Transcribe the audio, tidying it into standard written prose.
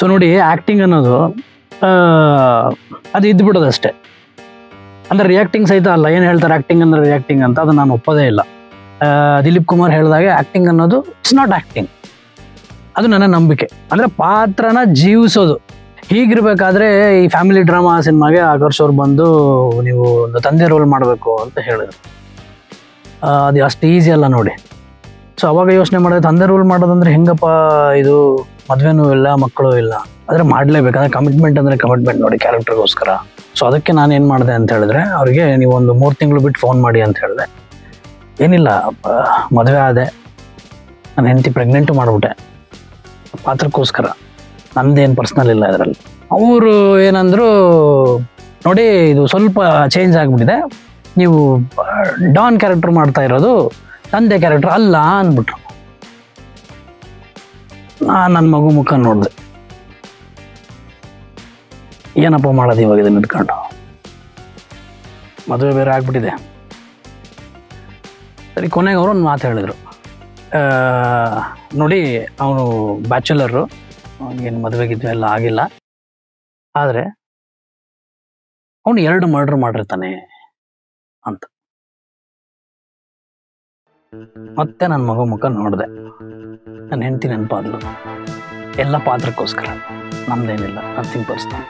So ನೋಡಿ, acting ಅನ್ನೋದು ಅದು ಇದ್ಬಿಡೋದಷ್ಟೇ. ಅಂದರೆ ರಿಯಾಕ್ಟಿಂಗ್ ಸಹಿತ ಅಲ್ಲ. ಏನು ಹೇಳ್ತಾರೆ ಆ್ಯಕ್ಟಿಂಗ್ ಅಂದರೆ ರಿಯಾಕ್ಟಿಂಗ್ ಅಂತ, ಅದು ನಾನು ಒಪ್ಪೋದೇ ಇಲ್ಲ. ದಿಲೀಪ್ ಕುಮಾರ್ ಹೇಳಿದಾಗೆ ಆ್ಯಕ್ಟಿಂಗ್ ಅನ್ನೋದು ಇಟ್ಸ್ ನಾಟ್ ಆ್ಯಕ್ಟಿಂಗ್, ಅದು ನನ್ನ ನಂಬಿಕೆ. ಅಂದರೆ ಪಾತ್ರನ ಜೀವಿಸೋದು. ಹೀಗಿರ್ಬೇಕಾದ್ರೆ ಈ ಫ್ಯಾಮಿಲಿ ಡ್ರಾಮಾ ಸಿನಿಮಾಗೆ ಆಕರ್ಷ್ ಅವ್ರು ಬಂದು ನೀವು ಒಂದು ತಂದೆ ರೋಲ್ ಮಾಡಬೇಕು ಅಂತ ಹೇಳಿದ್ರು. ಅದು ಅಷ್ಟು ಈಸಿ ಅಲ್ಲ ನೋಡಿ. ಸೊ ಅವಾಗ ಯೋಚನೆ ಮಾಡಿದ್ರೆ ತಂದೆ ರೋಲ್ ಮಾಡೋದಂದ್ರೆ ಹೆಂಗಪ್ಪ, ಇದು ಮದುವೆನೂ ಇಲ್ಲ, ಮಕ್ಕಳು ಇಲ್ಲ, ಆದರೆ ಮಾಡಲೇಬೇಕಂದ್ರೆ ಕಮಿಟ್ಮೆಂಟ್ ಅಂದರೆ ಕಮಿಟ್ಮೆಂಟ್ ನೋಡಿ ಕ್ಯಾರೆಕ್ಟರ್ಗೋಸ್ಕರ. ಸೊ ಅದಕ್ಕೆ ನಾನು ಏನು ಮಾಡಿದೆ ಅಂತ ಹೇಳಿದ್ರೆ, ಅವರಿಗೆ ನೀವು ಒಂದು 3 ತಿಂಗಳು ಬಿಟ್ಟು ಫೋನ್ ಮಾಡಿ ಅಂತ ಹೇಳಿದೆ. ಏನಿಲ್ಲ, ಮದುವೆ ಆದೆ, ನನ್ನ ಹೆಂಡತಿ ಪ್ರೆಗ್ನೆಂಟು ಮಾಡಿಬಿಟ್ಟೆ ಪಾತ್ರಕ್ಕೋಸ್ಕರ, ನಂದೇನು ಪರ್ಸ್ನಲ್ ಇಲ್ಲ ಇದರಲ್ಲಿ. ಅವರು ಏನಂದರು, ನೋಡಿ ಇದು ಸ್ವಲ್ಪ ಚೇಂಜ್ ಆಗಿಬಿಟ್ಟಿದೆ, ನೀವು ಡಾನ್ ಕ್ಯಾರೆಕ್ಟರ್ ಮಾಡ್ತಾ ಇರೋದು ತಂದೆ ಕ್ಯಾರೆಕ್ಟರ್ ಅಲ್ಲ ಅಂದ್ಬಿಟ್ರು. ನನ್ನ ಮಗು ಮುಖ ನೋಡಿದೆ, ಏನಪ್ಪ ಮಾಡೋದು ಇವಾಗ ಇದನ್ನ ಇಟ್ಕೊಂಡು, ಮದುವೆ ಬೇರೆ ಆಗ್ಬಿಟ್ಟಿದೆ. ಸರಿ, ಕೊನೆಗೆ ಅವರು ಒಂದು ಮಾತು ಹೇಳಿದರು, ನೋಡಿ ಅವನು ಬ್ಯಾಚುಲರು, ಅವನಿಗೇನು ಮದುವೆಗಿದ್ವಿ ಎಲ್ಲ ಆಗಿಲ್ಲ, ಆದರೆ ಅವನು 2 ಮರ್ಡರ್ ಮಾಡಿರ್ತಾನೆ ಅಂತ. ಮತ್ತೆ ನನ್ನ ಮಗು ಮುಖ ನೋಡಿದೆ, ನನ್ನ ಹೆಂಡತಿ ನೆನಪಾದ್ಲು. ಎಲ್ಲ ಪಾತ್ರಕ್ಕೋಸ್ಕರ, ನಮ್ದೇನಿಲ್ಲ, ನಥಿಂಗ್ ಪರ್ಸನಲ್.